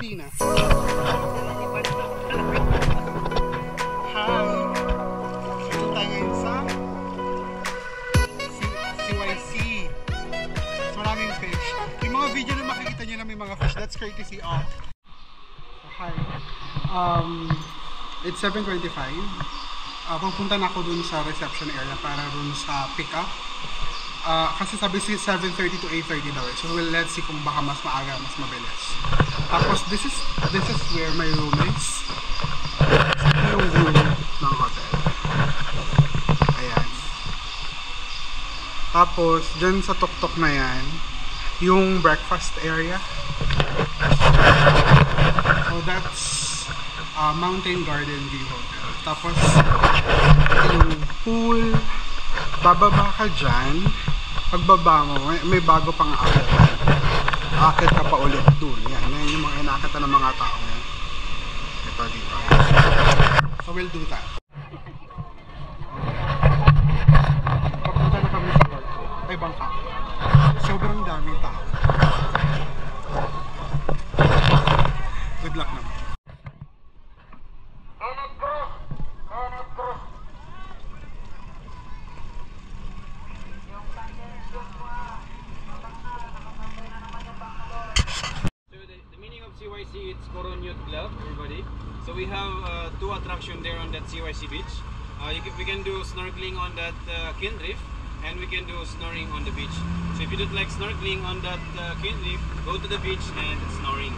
Pilipinas. Hi! Ito tayo ngayon sa CYC. Maraming fish. Yung mga video na makikita nyo na may mga fish, that's courtesy of. Hi. It's 7:25. Pupunta na ako dun sa reception area para dun sa pick-up. Kasi sabi 7:30 to 8:30 daw. So let's see kung baka mas maaga, mas mabilis. Tapos this is where my room is. Ito yung room ng hotel. Ayan. Tapos dyan sa tuktok na yan, yung breakfast area. So that's Mountain Garden View Hotel. Tapos yung pool, bababa ka dyan. Pagbaba mo, may bago pang akit. Akit ka pa ulit dun. Yan yung mga inakita ng mga tao. Ito dito. So we'll do that. Papunta na kami sa barko. Ay, bangka. Sobrang daming tao. Good luck naman. CYC, it's Coron Youth Club, everybody. So we have two attractions there on that CYC beach. We can do snorkeling on that Kin Reef, and we can do snoring on the beach. So if you don't like snorkeling on that Kin Reef, go to the beach and snoring.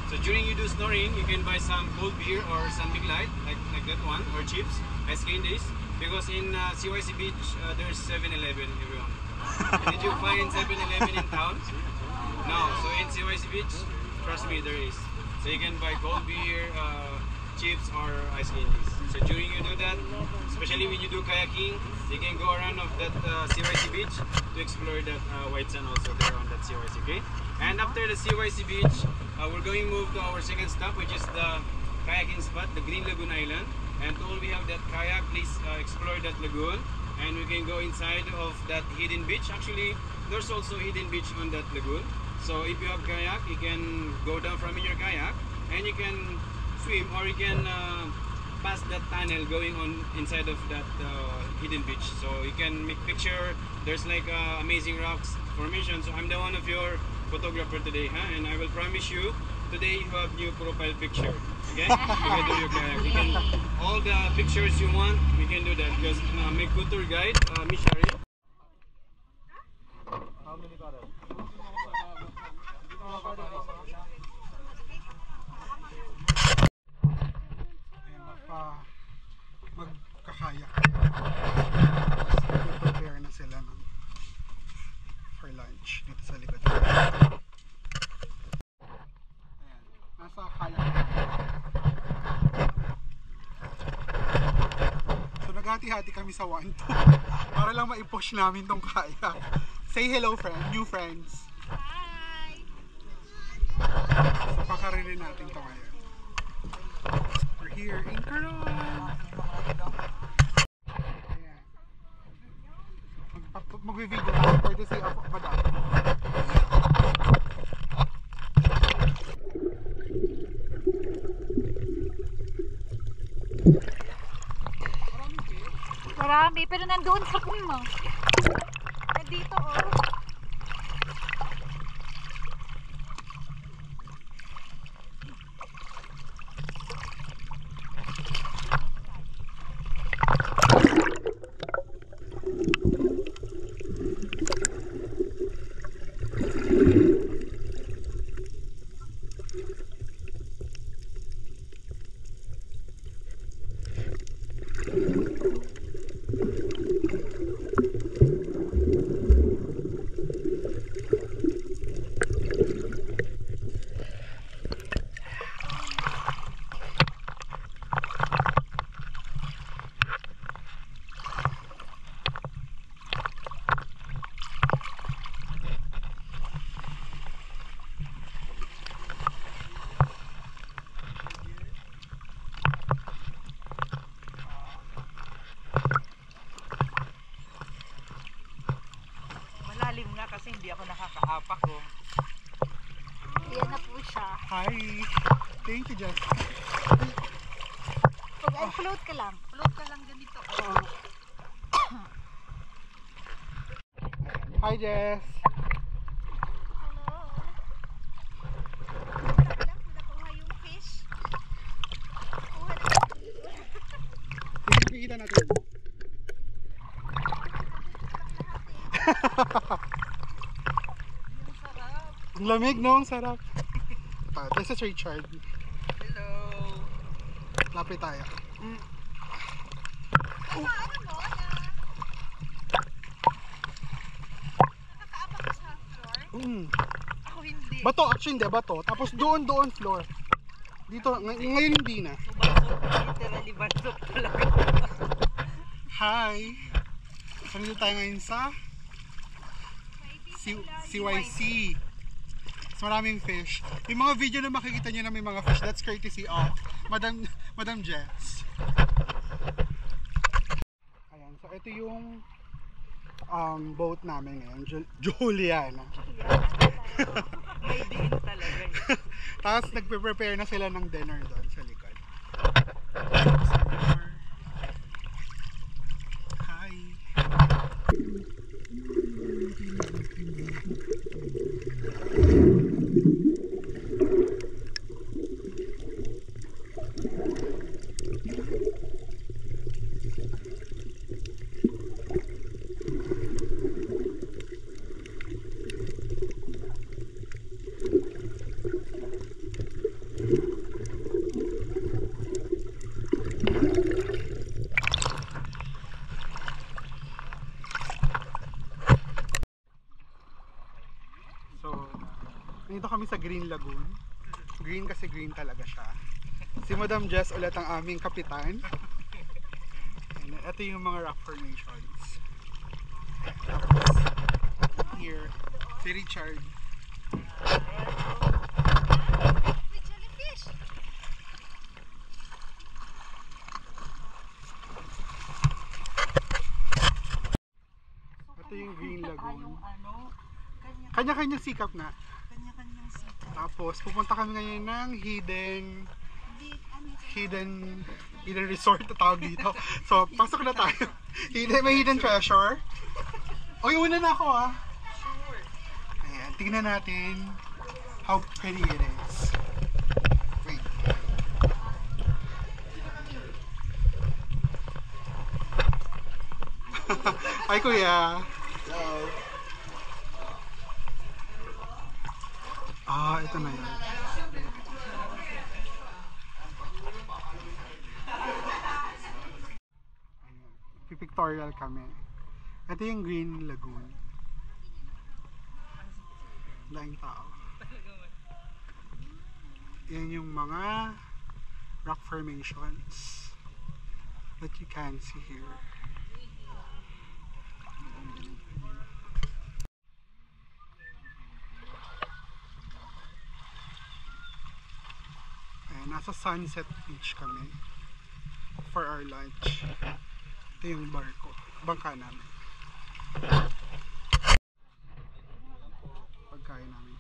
So during you do snoring, you can buy some cold beer or some Big Light, like that one, or chips, ice candies. Because in CYC beach, there's 7-Eleven, everyone. Did you find 7-Eleven in town? No. So in CYC beach, trust me, there is. So you can buy cold beer, chips, or ice candies. So during you do that, especially when you do kayaking, you can go around of that CYC beach to explore that white sand also there on that CYC, okay? And after the CYC beach, we're going to move to our second stop, which is the kayaking spot, the Green Lagoon Island. And to all we have that kayak, please explore that lagoon. And we can go inside of that hidden beach. Actually, there's also hidden beach on that lagoon. So if you have kayak, you can go down from your kayak and you can swim, or you can pass that tunnel going on inside of that hidden beach. So you can make picture. There's like amazing rocks formation. So I'm the one of your photographer today, huh? And I will promise you today you have new profile picture. Okay? You can do your kayak. You can all the pictures you want. We can do that because my tour guide, Miss Shari. How many bottles? Magkakaya. Prepare na sila for lunch dito sa likod. Ayan. Nasa kaya. So naghati-hati kami sa 1-2 para lang ma-push namin tong kaya. Say hello, friend. New friends. So pakarinin natin ito ngayon. We're here in Coron. Mag-video tayo for the sake of Madam. Marami, pero nandoon sa pool mo. Nandito, oh. Malalim nga kasi hindi ako nakakaapak, oh. Yan na po siya. Hi! Thank you, Jess. Float ka lang. Float ka lang ganito. Hi, Jess! Hello. Wala lang, nakuha yung fish. Kuha na. Kita natin. Ang sarap. Ang lamig, no? Ang sarap. This is Richard. Hello. Lapit tayo. Ano mo na? Nakakaabak ka sa floor? Ako hindi. Bato, actually hindi, bato. Tapos doon floor. Dito, ngayon hindi na. So, basot. Literally basot talaga. Hi! So, nandito tayo ngayon sa CYC. So, maraming fish. Yung mga video na makikita nyo na may mga fish, that's courtesy of Madam Jess. Ayan, so ito yung boat namin ngayon, Juliana. May diin talaga eh. Tapos nagpe-prepare na sila ng dinner doon sa likod. Hi! So, nandito kami sa Green Lagoon. Green kasi green talaga siya. Si Madam Jess ulit ang aming kapitan. And ito yung mga rock formations. Tapos, here, si Richard. With jellyfish. Ito yung Green Lagoon. Ano, Kanya-kanyang sikap na. kanya-kanyang sita. Tapos, pupunta kami ngayon ng hidden resort na tawag dito. So, pasok na tayo. May hidden treasure. Uy, una na ako ah. Sure. Ayan, tingnan natin how pretty it is. Wait. Hi, kuya. Hello. Ito na yun. Pipictorial kami. Ito yung Green Lagoon. Daing tao. Yan yung mga rock formations that you can see here. Nasa Sunset Beach kami for our lunch. Ito yung barko, bangka namin. Pagkain namin.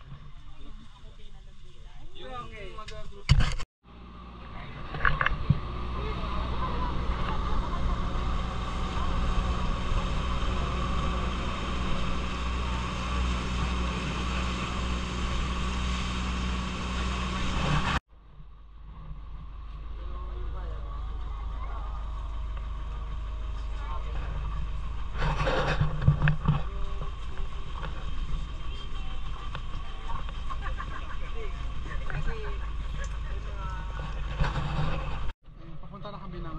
Papunta na kami ng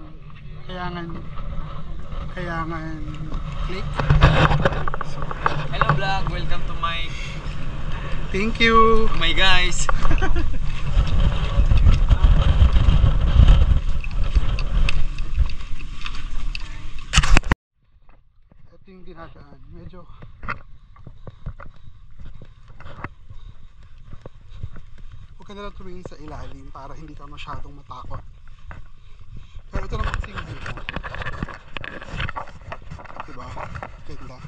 Kayangan Lake. Hello vlog, welcome to my Thank you. guys. Ito yung dinadaan. Medyo huwag ka na lang tumingin sa ilalim para hindi ka masyadong matakot. Pero ito naman kasi yung view mo. Diba? Ganda.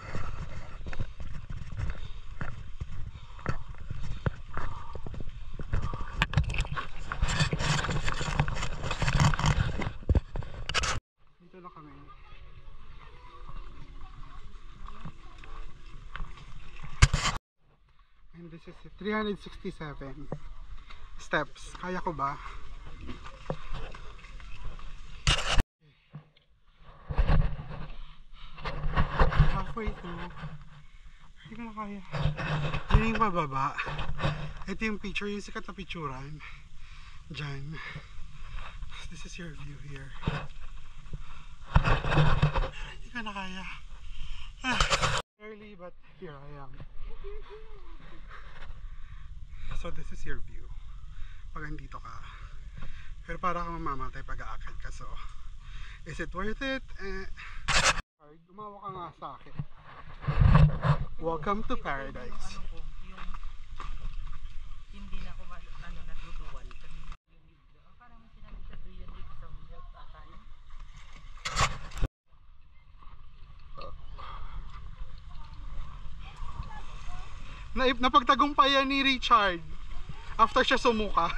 this is it. 367 steps. Kaya ko ba? Halfway through. Hindi ko na kaya. Yun yung pababa. Ito yung picture, yung sikat na picturean. Diyan. This is your view here. Hindi ko na kaya. Barely, but here I am. So this is your view. Pag andito ka. Pero para kang mamamatay pag aakit ka. So, is it worth it? Gumawa ka nga sa akin. Welcome to paradise. Ano ko, yung hindi na ako naduduwal. Parang sinabi sa tuyo dito sa mga akala. Napagtagumpayan ni Richard after siya sumuka.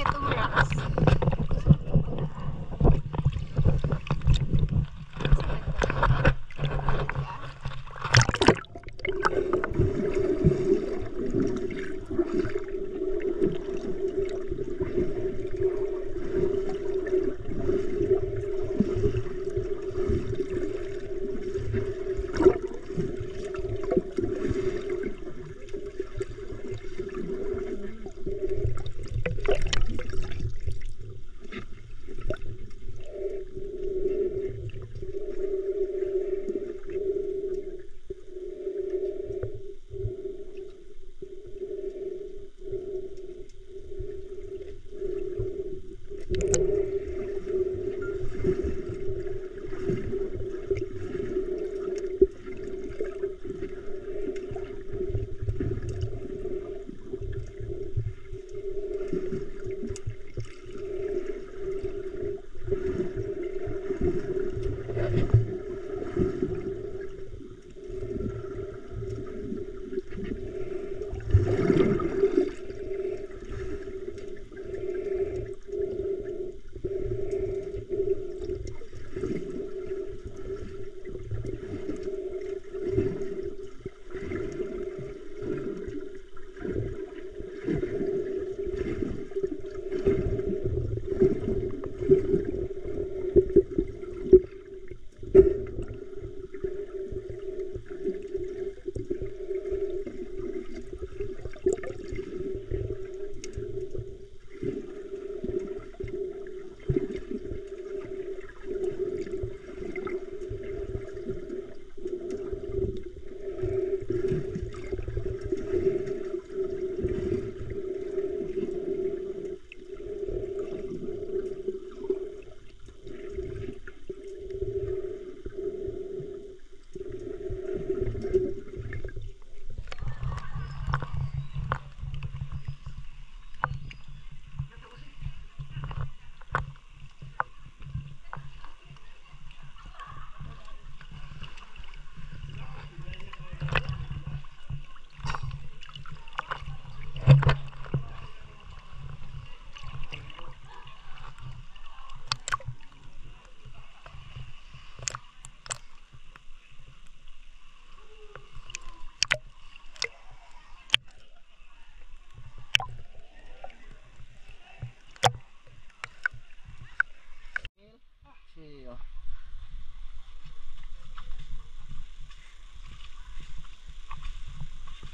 Ito rocks.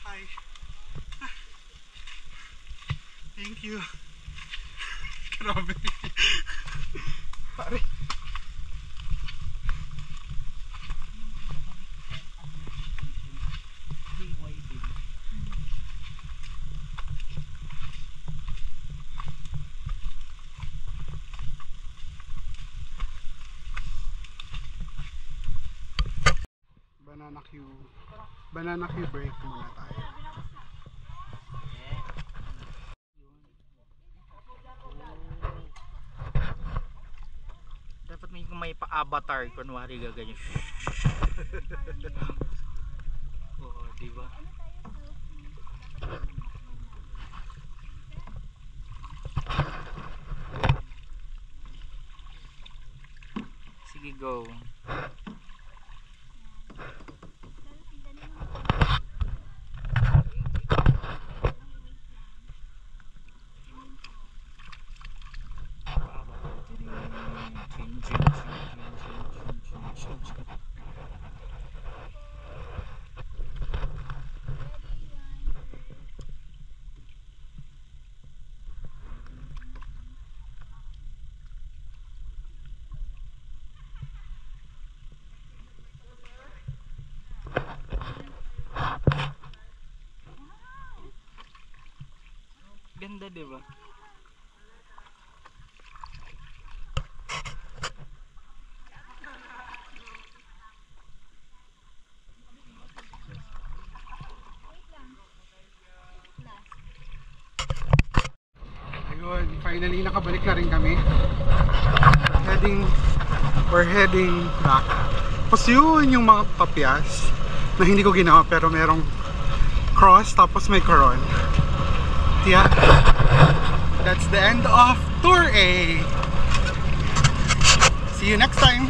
Hi. Thank you. Grabe. Pare. banana cue break muna tayo. Dapat may pa-avatar, kunwari gaganyan. Oo, diba? Sige, go. Ganda, diba? Ayun, finally nakabalik na rin kami. We're heading back. Tapos yun yung mga papyas na hindi ko ginawa pero merong cross tapos may coron. Yeah, that's the end of Tour A. See you next time.